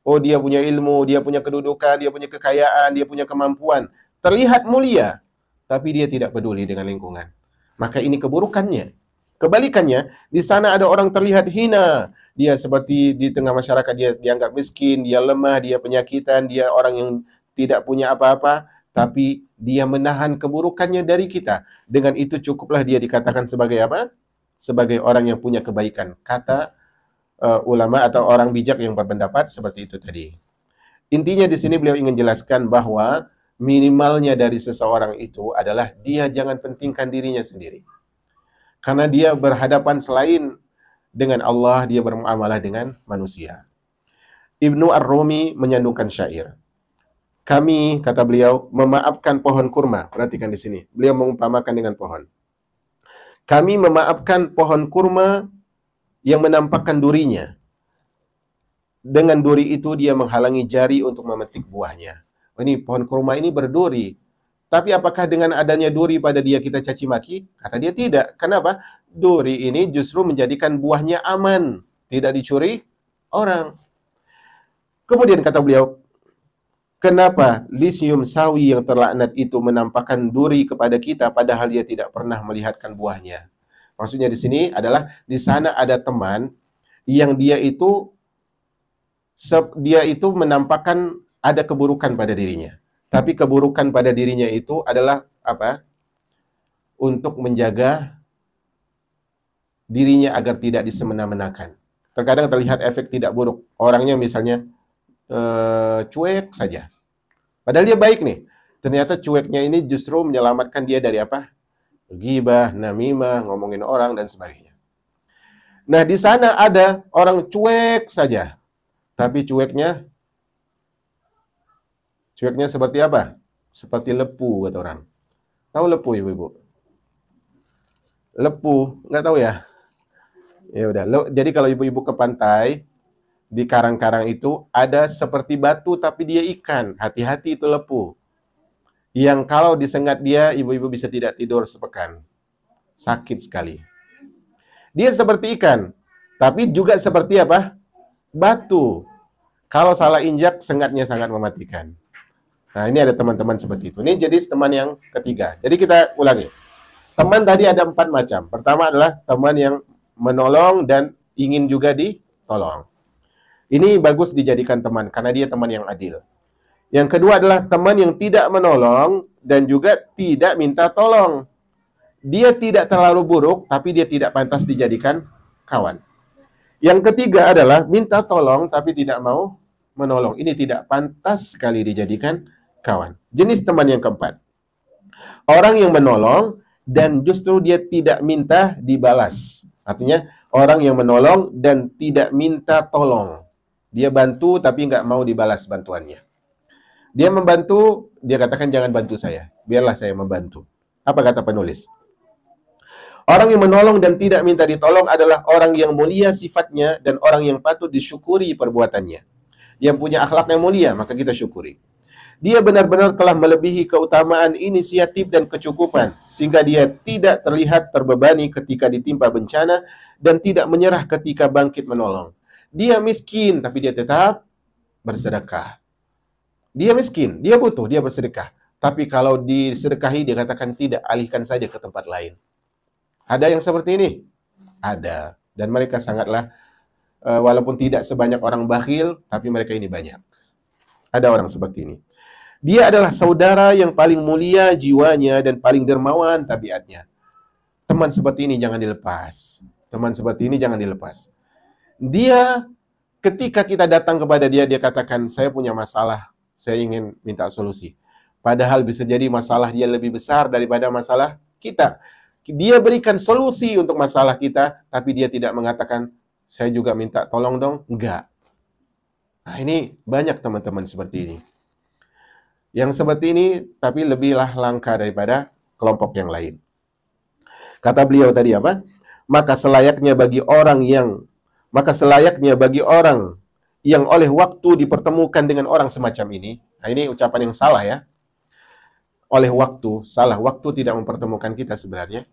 Oh, dia punya ilmu, dia punya kedudukan, dia punya kekayaan, dia punya kemampuan. Terlihat mulia, tapi dia tidak peduli dengan lingkungan. Maka ini keburukannya. Kebalikannya, di sana ada orang terlihat hina. Dia seperti di tengah masyarakat, dia dianggap miskin, dia lemah, dia penyakitan, dia orang yang tidak punya apa-apa, tapi dia menahan keburukannya dari kita. Dengan itu cukuplah dia dikatakan sebagai apa? Sebagai orang yang punya kebaikan. Kata ulama atau orang bijak yang berpendapat seperti itu tadi. Intinya di sini beliau ingin jelaskan bahwa minimalnya dari seseorang itu adalah dia jangan pentingkan dirinya sendiri. Karena dia berhadapan selain dengan Allah, dia bermuamalah dengan manusia. Ibnu Ar-Rumi menyandungkan syair. Kami, kata beliau, memaafkan pohon kurma. Perhatikan di sini. Beliau mengumpamakan dengan pohon. Kami memaafkan pohon kurma yang menampakkan durinya. Dengan duri itu dia menghalangi jari untuk memetik buahnya. Ini pohon kurma ini berduri. Tapi apakah dengan adanya duri pada dia kita caci maki? Kata dia tidak. Kenapa? Duri ini justru menjadikan buahnya aman. Tidak dicuri orang. Kemudian kata beliau, kenapa lisium sawi yang terlaknat itu menampakkan duri kepada kita padahal dia tidak pernah melihatkan buahnya? Maksudnya di sini adalah di sana ada teman yang dia itu menampakkan ada keburukan pada dirinya. Tapi keburukan pada dirinya itu adalah apa? Untuk menjaga dirinya agar tidak disemena-menakan. Terkadang terlihat efek tidak buruk. Orangnya misalnya cuek saja. Padahal dia baik nih. Ternyata cueknya ini justru menyelamatkan dia dari apa? Ghibah, namimah, ngomongin orang dan sebagainya. Nah, di sana ada orang cuek saja. Tapi cueknya seperti apa? Seperti lepu, kata orang. Tahu lepu, ibu-ibu? Lepu, nggak tahu ya? Ya udah. Jadi kalau ibu-ibu ke pantai, di karang-karang itu ada seperti batu, tapi dia ikan. Hati-hati itu lepu. yang kalau disengat dia, ibu-ibu bisa tidak tidur sepekan. Sakit sekali. Dia seperti ikan, tapi juga seperti apa? Batu. Kalau salah injak, sengatnya sangat mematikan. Nah, ini ada teman-teman seperti itu. Ini jadi teman yang ketiga. Jadi kita ulangi. Teman tadi ada 4 macam. Pertama adalah teman yang menolong dan ingin juga ditolong. Ini bagus dijadikan teman, karena dia teman yang adil. Yang kedua adalah teman yang tidak menolong dan juga tidak minta tolong. Dia tidak terlalu buruk, tapi dia tidak pantas dijadikan kawan. Yang ketiga adalah minta tolong, tapi tidak mau menolong. Ini tidak pantas sekali dijadikan kawan. Jenis teman yang keempat. Orang yang menolong dan justru dia tidak minta dibalas. Artinya, orang yang menolong dan tidak minta tolong. Dia bantu, tapi nggak mau dibalas bantuannya. Dia membantu, dia katakan jangan bantu saya. Biarlah saya membantu. Apa kata penulis? Orang yang menolong dan tidak minta ditolong adalah orang yang mulia sifatnya dan orang yang patut disyukuri perbuatannya. Yang punya akhlak yang mulia, maka kita syukuri. Dia benar-benar telah melebihi keutamaan inisiatif dan kecukupan, sehingga dia tidak terlihat terbebani ketika ditimpa bencana dan tidak menyerah ketika bangkit menolong. Dia miskin, tapi dia tetap bersedekah. Dia miskin, dia butuh, dia bersedekah. Tapi kalau disedekahi, dia katakan tidak, alihkan saja ke tempat lain. Ada yang seperti ini? Ada. Dan mereka sangatlah, walaupun tidak sebanyak orang bakhil, tapi mereka ini banyak. Ada orang seperti ini. Dia adalah saudara yang paling mulia jiwanya dan paling dermawan tabiatnya. Teman seperti ini jangan dilepas. Teman seperti ini jangan dilepas. Dia, ketika kita datang kepada dia, dia katakan, saya punya masalah, saya ingin minta solusi. Padahal bisa jadi masalah dia lebih besar daripada masalah kita. Dia berikan solusi untuk masalah kita, tapi dia tidak mengatakan, saya juga minta tolong dong. Enggak. Nah, ini banyak teman-teman seperti ini. Yang seperti ini, tapi lebihlah langka daripada kelompok yang lain. Kata beliau tadi apa? Maka selayaknya bagi orang yang oleh waktu dipertemukan dengan orang semacam ini. Nah, ini ucapan yang salah ya. Oleh waktu, salah. Waktu tidak mempertemukan kita sebenarnya.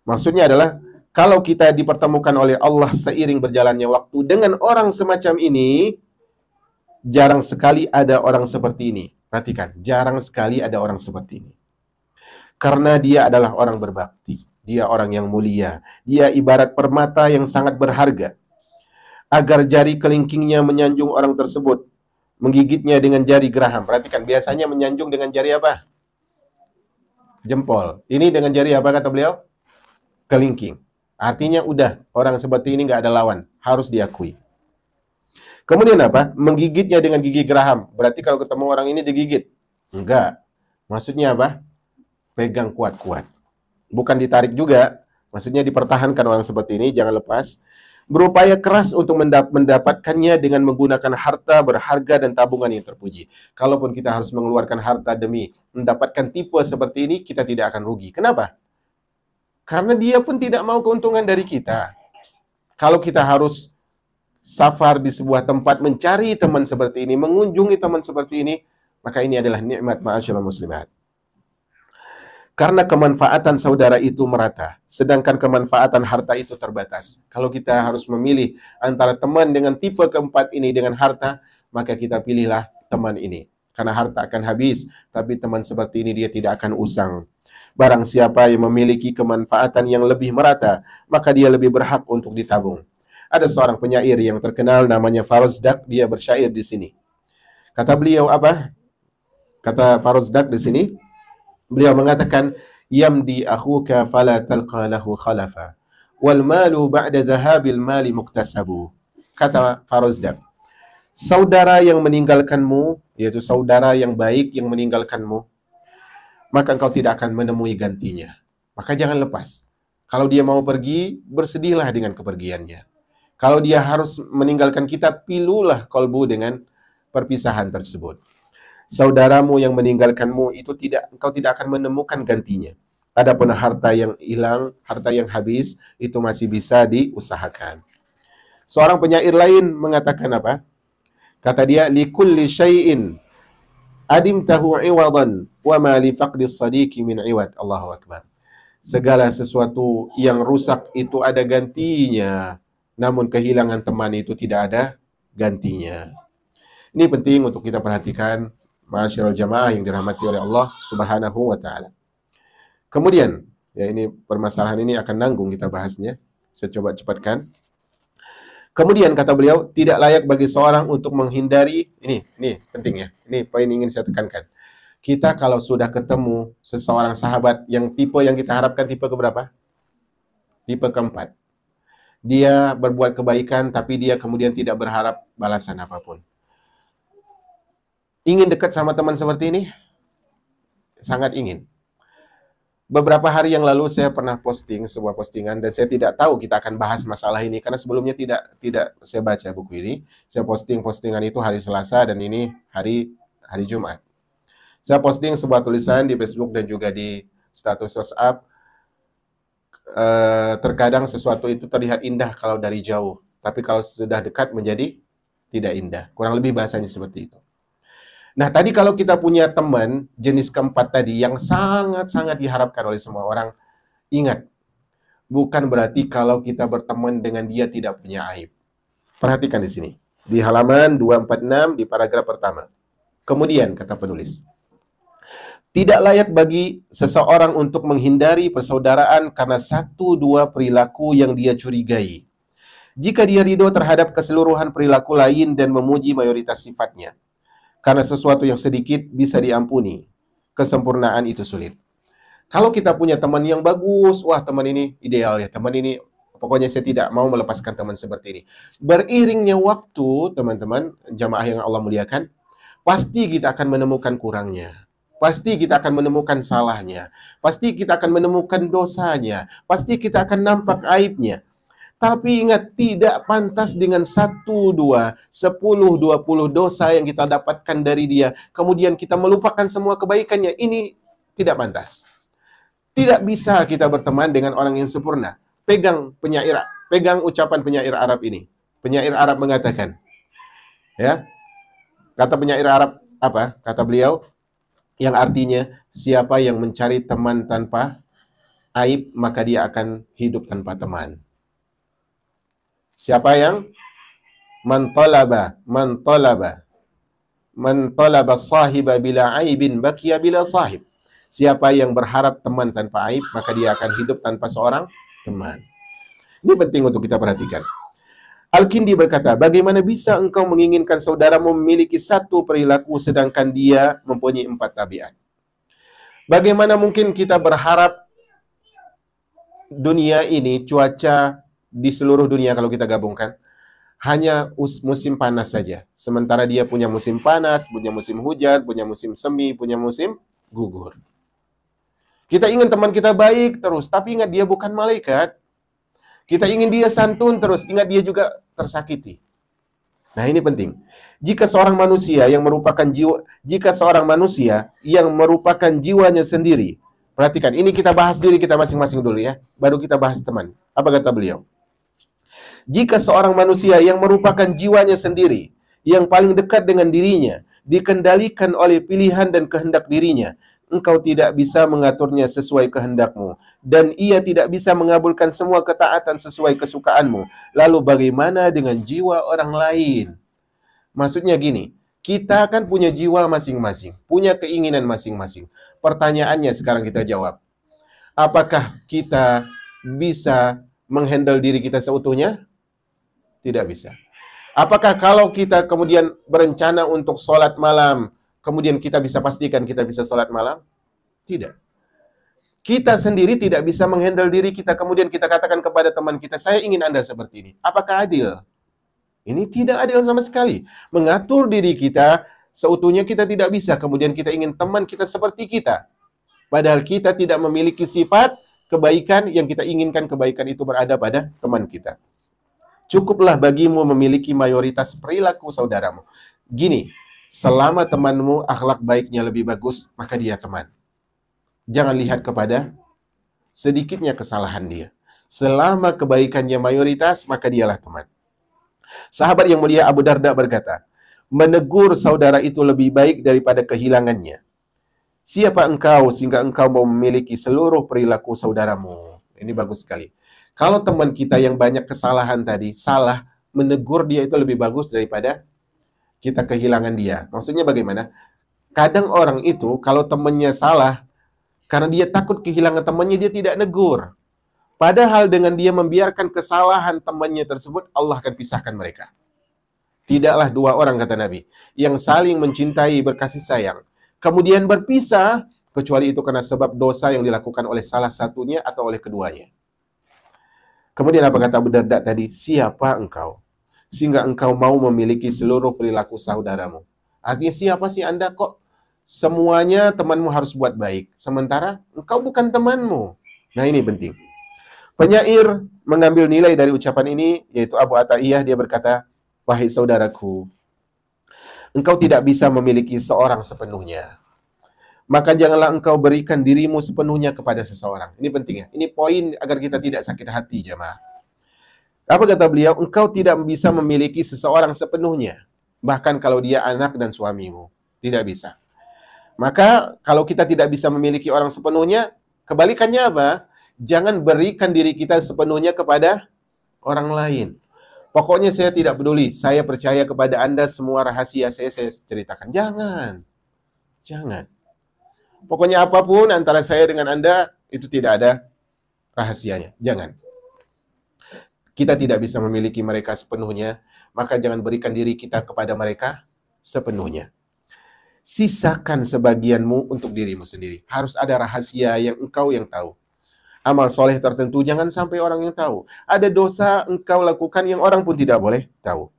Maksudnya adalah, kalau kita dipertemukan oleh Allah seiring berjalannya waktu dengan orang semacam ini, jarang sekali ada orang seperti ini. Perhatikan, jarang sekali ada orang seperti ini. Karena dia adalah orang berbakti. Dia orang yang mulia. Dia ibarat permata yang sangat berharga. Agar jari kelingkingnya menyanjung orang tersebut, menggigitnya dengan jari geraham. Perhatikan, biasanya menyanjung dengan jari apa? Jempol. Ini dengan jari apa kata beliau? Kelingking. Artinya udah, orang seperti ini nggak ada lawan. Harus diakui. Kemudian apa? Menggigitnya dengan gigi geraham. Berarti kalau ketemu orang ini digigit? Enggak. Maksudnya apa? Pegang kuat-kuat. Bukan ditarik juga. Maksudnya dipertahankan orang seperti ini, jangan lepas. Berupaya keras untuk mendapatkannya dengan menggunakan harta berharga dan tabungan yang terpuji. Kalaupun kita harus mengeluarkan harta demi mendapatkan tipe seperti ini, kita tidak akan rugi. Kenapa? Karena dia pun tidak mau keuntungan dari kita. Kalau kita harus safar di sebuah tempat mencari teman seperti ini, mengunjungi teman seperti ini, maka ini adalah nikmat ma'asyiral muslimat. Karena kemanfaatan saudara itu merata, sedangkan kemanfaatan harta itu terbatas. Kalau kita harus memilih antara teman dengan tipe keempat ini dengan harta, maka kita pilihlah teman ini. Karena harta akan habis, tapi teman seperti ini dia tidak akan usang. Barang siapa yang memiliki kemanfaatan yang lebih merata, maka dia lebih berhak untuk ditabung. Ada seorang penyair yang terkenal namanya Farozdak, dia bersyair di sini. Kata beliau apa? Kata Farozdak di sini, beliau mengatakan, yamdi akhuka fala talqa lahu khalafa wal malu ba'da dhahabil mali muktasabu. Kata Farozdak, saudara yang meninggalkanmu, yaitu saudara yang baik yang meninggalkanmu, maka engkau tidak akan menemui gantinya. Maka jangan lepas. Kalau dia mau pergi, bersedihlah dengan kepergiannya. Kalau dia harus meninggalkan kita, pilulah kolbu dengan perpisahan tersebut. Saudaramu yang meninggalkanmu itu engkau tidak akan menemukan gantinya. Adapun harta yang hilang, harta yang habis, itu masih bisa diusahakan. Seorang penyair lain mengatakan apa? Kata dia, likulli syai'in adimtahu iwadan wa ma li faqdis sadiqi min iwad. Allahu akbar. Segala sesuatu yang rusak itu ada gantinya, namun kehilangan teman itu tidak ada gantinya. Ini penting untuk kita perhatikan, ma'asyiral jamaah yang dirahmati oleh Allah Subhanahu wa taala. Kemudian, ya ini permasalahan ini akan nanggung kita bahasnya. Saya coba cepatkan. Kemudian kata beliau, tidak layak bagi seorang untuk menghindari, ini penting ya, ini poin yang ingin saya tekankan. Kita kalau sudah ketemu seseorang sahabat yang tipe yang kita harapkan tipe keberapa? Tipe keempat. Dia berbuat kebaikan tapi dia kemudian tidak berharap balasan apapun. Ingin dekat sama teman seperti ini? Sangat ingin. Beberapa hari yang lalu saya pernah posting sebuah postingan dan saya tidak tahu kita akan bahas masalah ini karena sebelumnya tidak saya baca buku ini. Saya posting postingan itu hari Selasa dan ini hari Jumat. Saya posting sebuah tulisan di Facebook dan juga di status WhatsApp. Terkadang sesuatu itu terlihat indah kalau dari jauh, tapi kalau sudah dekat menjadi tidak indah. Kurang lebih bahasanya seperti itu. Nah, tadi kalau kita punya teman jenis keempat tadi yang sangat-sangat diharapkan oleh semua orang, ingat, bukan berarti kalau kita berteman dengan dia tidak punya aib. Perhatikan di sini. Di halaman 246 di paragraf pertama. Kemudian, kata penulis, tidak layak bagi seseorang untuk menghindari persaudaraan karena 1-2 perilaku yang dia curigai. Jika dia ridho terhadap keseluruhan perilaku lain dan memuji mayoritas sifatnya. Karena sesuatu yang sedikit bisa diampuni, kesempurnaan itu sulit. Kalau kita punya teman yang bagus, wah teman ini ideal ya, teman ini pokoknya saya tidak mau melepaskan teman seperti ini. Beriringnya waktu, teman-teman, jamaah yang Allah muliakan, pasti kita akan menemukan kurangnya. Pasti kita akan menemukan salahnya. Pasti kita akan menemukan dosanya. Pasti kita akan nampak aibnya. Tapi ingat, tidak pantas dengan 1, 2, 10, 20 dosa yang kita dapatkan dari dia. Kemudian kita melupakan semua kebaikannya. Ini tidak pantas. Tidak bisa kita berteman dengan orang yang sempurna. Pegang ucapan penyair Arab ini. Penyair Arab mengatakan, ya, kata penyair Arab apa? Kata beliau, yang artinya, siapa yang mencari teman tanpa aib, maka dia akan hidup tanpa teman. Siapa yang man talaba sahiba bila aibin bakiya bila sahib. Siapa yang berharap teman tanpa aib, maka dia akan hidup tanpa seorang teman. Ini penting untuk kita perhatikan. Al-Kindi berkata, bagaimana bisa engkau menginginkan saudaramu memiliki 1 perilaku sedangkan dia mempunyai 4 tabiat? Bagaimana mungkin kita berharap dunia ini, cuaca di seluruh dunia kalau kita gabungkan, hanya musim panas saja. Sementara dia punya musim panas, punya musim hujan, punya musim semi, punya musim gugur. Kita ingin teman kita baik terus, tapi ingat dia bukan malaikat. Kita ingin dia santun terus, ingat dia juga tersakiti. Nah, ini penting. Jika seorang manusia yang merupakan jiwanya sendiri, perhatikan, ini kita bahas diri kita masing-masing dulu ya, baru kita bahas teman. Apa kata beliau? Jika seorang manusia yang merupakan jiwanya sendiri, yang paling dekat dengan dirinya, dikendalikan oleh pilihan dan kehendak dirinya, engkau tidak bisa mengaturnya sesuai kehendakmu, dan ia tidak bisa mengabulkan semua ketaatan sesuai kesukaanmu. Lalu bagaimana dengan jiwa orang lain? Maksudnya gini, kita kan punya jiwa masing-masing, punya keinginan masing-masing. Pertanyaannya sekarang kita jawab, apakah kita bisa menghandle diri kita seutuhnya? Tidak bisa. Apakah kalau kita kemudian berencana untuk sholat malam, kemudian kita bisa pastikan kita bisa sholat malam? Tidak. Kita sendiri tidak bisa menghandle diri kita, kemudian kita katakan kepada teman kita, saya ingin Anda seperti ini. Apakah adil? Ini tidak adil sama sekali. Mengatur diri kita seutuhnya kita tidak bisa, kemudian kita ingin teman kita seperti kita. Padahal kita tidak memiliki sifat kebaikan yang kita inginkan kebaikan itu berada pada teman kita. Cukuplah bagimu memiliki mayoritas perilaku saudaramu. Gini, selama temanmu akhlak baiknya lebih bagus, maka dia teman. Jangan lihat kepada sedikitnya kesalahan dia. Selama kebaikannya mayoritas, maka dialah teman. Sahabat yang mulia Abu Darda berkata, menegur saudara itu lebih baik daripada kehilangannya. Siapa engkau sehingga engkau mau memiliki seluruh perilaku saudaramu? Ini bagus sekali. Kalau teman kita yang banyak kesalahan tadi, salah, menegur dia itu lebih bagus daripada kita kehilangan dia. Maksudnya bagaimana? Kadang orang itu kalau temannya salah, karena dia takut kehilangan temannya, dia tidak negur. Padahal dengan dia membiarkan kesalahan temannya tersebut, Allah akan pisahkan mereka. Tidaklah dua orang, kata Nabi, yang saling mencintai, berkasih sayang, kemudian berpisah, kecuali itu karena sebab dosa yang dilakukan oleh salah satunya atau oleh keduanya. Kemudian apa kata Abu Darda tadi? Siapa engkau sehingga engkau mau memiliki seluruh perilaku saudaramu? Artinya siapa sih Anda kok semuanya temanmu harus buat baik, sementara engkau bukan temanmu? Nah, ini penting. Penyair mengambil nilai dari ucapan ini, yaitu Abu Athaiyah. Dia berkata, wahai saudaraku, engkau tidak bisa memiliki seorang sepenuhnya. Maka janganlah engkau berikan dirimu sepenuhnya kepada seseorang. Ini penting ya. Ini poin agar kita tidak sakit hati, jemaah. Apa kata beliau? Engkau tidak bisa memiliki seseorang sepenuhnya. Bahkan kalau dia anak dan suamimu. Tidak bisa. Maka kalau kita tidak bisa memiliki orang sepenuhnya, kebalikannya apa? Jangan berikan diri kita sepenuhnya kepada orang lain. Pokoknya saya tidak peduli, saya percaya kepada Anda, semua rahasia saya ceritakan. Jangan. Jangan. Pokoknya apapun antara saya dengan Anda, itu tidak ada rahasianya. Jangan. Kita tidak bisa memiliki mereka sepenuhnya, maka jangan berikan diri kita kepada mereka sepenuhnya. Sisakan sebagianmu untuk dirimu sendiri. Harus ada rahasia yang engkau yang tahu. Amal soleh tertentu jangan sampai orang yang tahu. Ada dosa engkau lakukan yang orang pun tidak boleh tahu.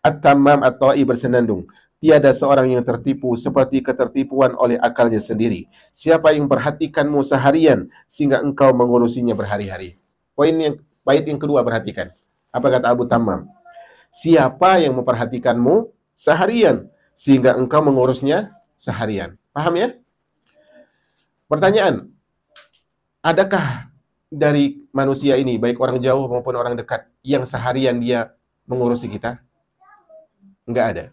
At-Tammam At-Ta'i bersenandung, tiada seorang yang tertipu seperti ketertipuan oleh akalnya sendiri. Siapa yang perhatikanmu seharian sehingga engkau mengurusinya berhari-hari. Bait yang kedua, perhatikan. Apa kata Abu Tammam? Siapa yang memperhatikanmu seharian sehingga engkau mengurusnya seharian. Paham ya? Pertanyaan, adakah dari manusia ini, baik orang jauh maupun orang dekat, yang seharian dia mengurusi kita? Enggak ada.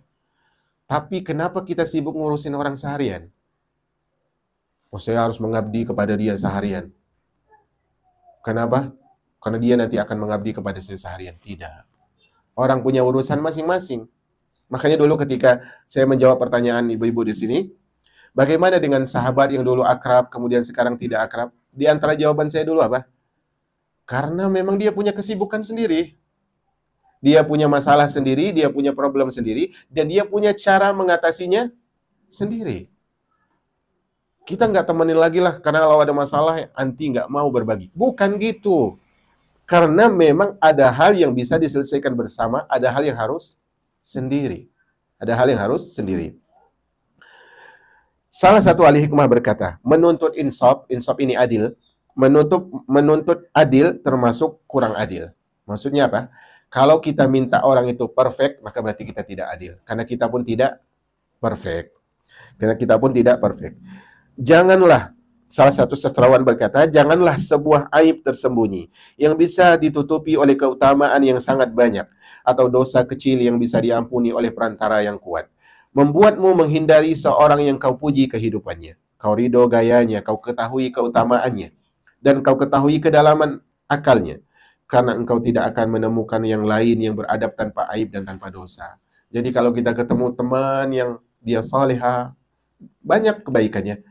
Tapi kenapa kita sibuk ngurusin orang seharian? Oh, saya harus mengabdi kepada dia seharian. Kenapa? Karena dia nanti akan mengabdi kepada saya seharian. Tidak. Orang punya urusan masing-masing. Makanya dulu ketika saya menjawab pertanyaan ibu-ibu di sini, bagaimana dengan sahabat yang dulu akrab, kemudian sekarang tidak akrab? Di antara jawaban saya dulu apa? Karena memang dia punya kesibukan sendiri. Dia punya masalah sendiri, dia punya problem sendiri, dan dia punya cara mengatasinya sendiri. Kita nggak temenin lagi lah, karena kalau ada masalah, anti nggak mau berbagi. Bukan gitu. Karena memang ada hal yang bisa diselesaikan bersama, ada hal yang harus sendiri. Ada hal yang harus sendiri. Salah satu ahli hikmah berkata, menuntut insaf ini adil, menuntut adil termasuk kurang adil. Maksudnya apa? Kalau kita minta orang itu perfect, maka berarti kita tidak adil. Karena kita pun tidak perfect. Janganlah, salah satu sastrawan berkata, janganlah sebuah aib tersembunyi yang bisa ditutupi oleh keutamaan yang sangat banyak, atau dosa kecil yang bisa diampuni oleh perantara yang kuat, membuatmu menghindari seorang yang kau puji kehidupannya, kau ridho gayanya, kau ketahui keutamaannya, dan kau ketahui kedalaman akalnya, karena engkau tidak akan menemukan yang lain yang beradab tanpa aib dan tanpa dosa. Jadi kalau kita ketemu teman yang dia salihah, banyak kebaikannya,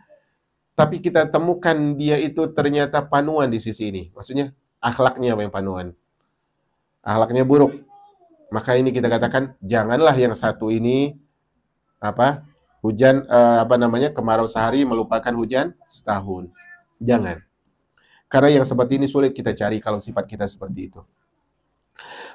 tapi kita temukan dia itu ternyata panuan di sisi ini. Maksudnya akhlaknya yang panuan. Akhlaknya buruk. Maka ini kita katakan janganlah yang satu ini kemarau sehari melupakan hujan setahun. Jangan. Karena yang seperti ini sulit kita cari kalau sifat kita seperti itu.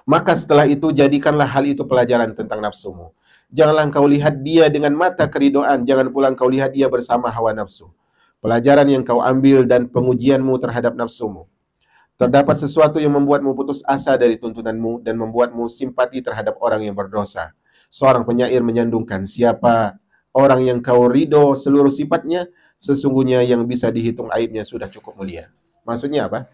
Maka setelah itu jadikanlah hal itu pelajaran tentang nafsumu. Janganlah engkau lihat dia dengan mata keridoan, jangan pula engkau lihat dia bersama hawa nafsu. Pelajaran yang kau ambil dan pengujianmu terhadap nafsumu. Terdapat sesuatu yang membuatmu putus asa dari tuntunanmu dan membuatmu simpati terhadap orang yang berdosa. Seorang penyair menyandungkan, siapa orang yang kau ridho seluruh sifatnya, sesungguhnya yang bisa dihitung aibnya sudah cukup mulia. Maksudnya apa?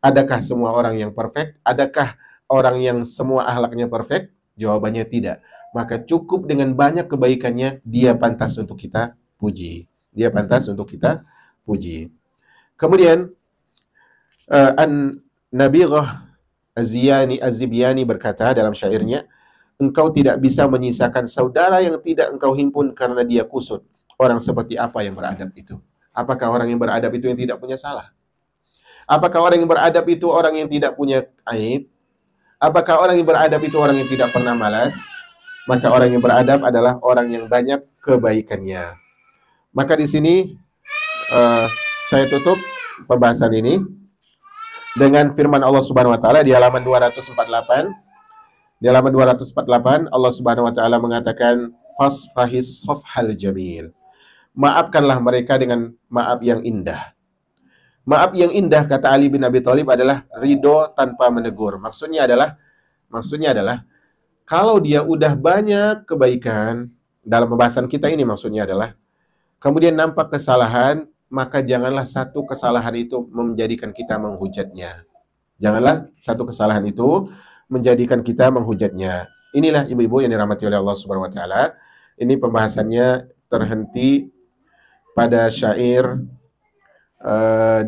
Adakah semua orang yang perfect? Adakah orang yang semua akhlaknya perfect? Jawabannya tidak. Maka cukup dengan banyak kebaikannya, dia pantas untuk kita puji. Dia pantas untuk kita puji. Kemudian An-Nabighah Az-Zibyani berkata dalam syairnya, engkau tidak bisa menyisakan saudara yang tidak engkau himpun karena dia kusut. Orang seperti apa yang beradab itu? Apakah orang yang beradab itu yang tidak punya salah? Apakah orang yang beradab itu orang yang tidak punya aib? Apakah orang yang beradab itu orang yang tidak pernah malas? Maka orang yang beradab adalah orang yang banyak kebaikannya. Maka di sini saya tutup pembahasan ini dengan firman Allah Subhanahu wa taala di halaman 248. Di halaman 248 Allah Subhanahu wa taala mengatakan fasfahis safhal jamil. Maafkanlah mereka dengan maaf yang indah. Maaf yang indah, kata Ali bin Abi Thalib, adalah ridho tanpa menegur. Maksudnya adalah kalau dia udah banyak kebaikan, dalam pembahasan kita ini maksudnya adalah kemudian nampak kesalahan, maka janganlah satu kesalahan itu menjadikan kita menghujatnya. Janganlah satu kesalahan itu menjadikan kita menghujatnya. Inilah ibu-ibu yang dirahmati oleh Allah Subhanahu wa taala. Ini pembahasannya terhenti pada syair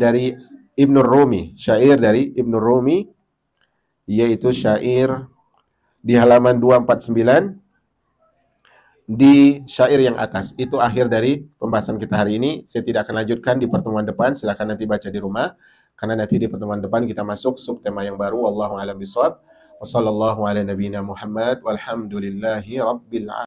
dari Ibnu Rumi, syair dari Ibnu Rumi, yaitu syair di halaman 249 di syair yang atas. Itu akhir dari pembahasan kita hari ini. Saya tidak akan lanjutkan di pertemuan depan. Silakan nanti baca di rumah. Karena nanti di pertemuan depan kita masuk subtema yang baru. Wallahu a'lam bishawab. Wassallallahu ala nabiyyina Muhammad walhamdulillahi rabbil alamin.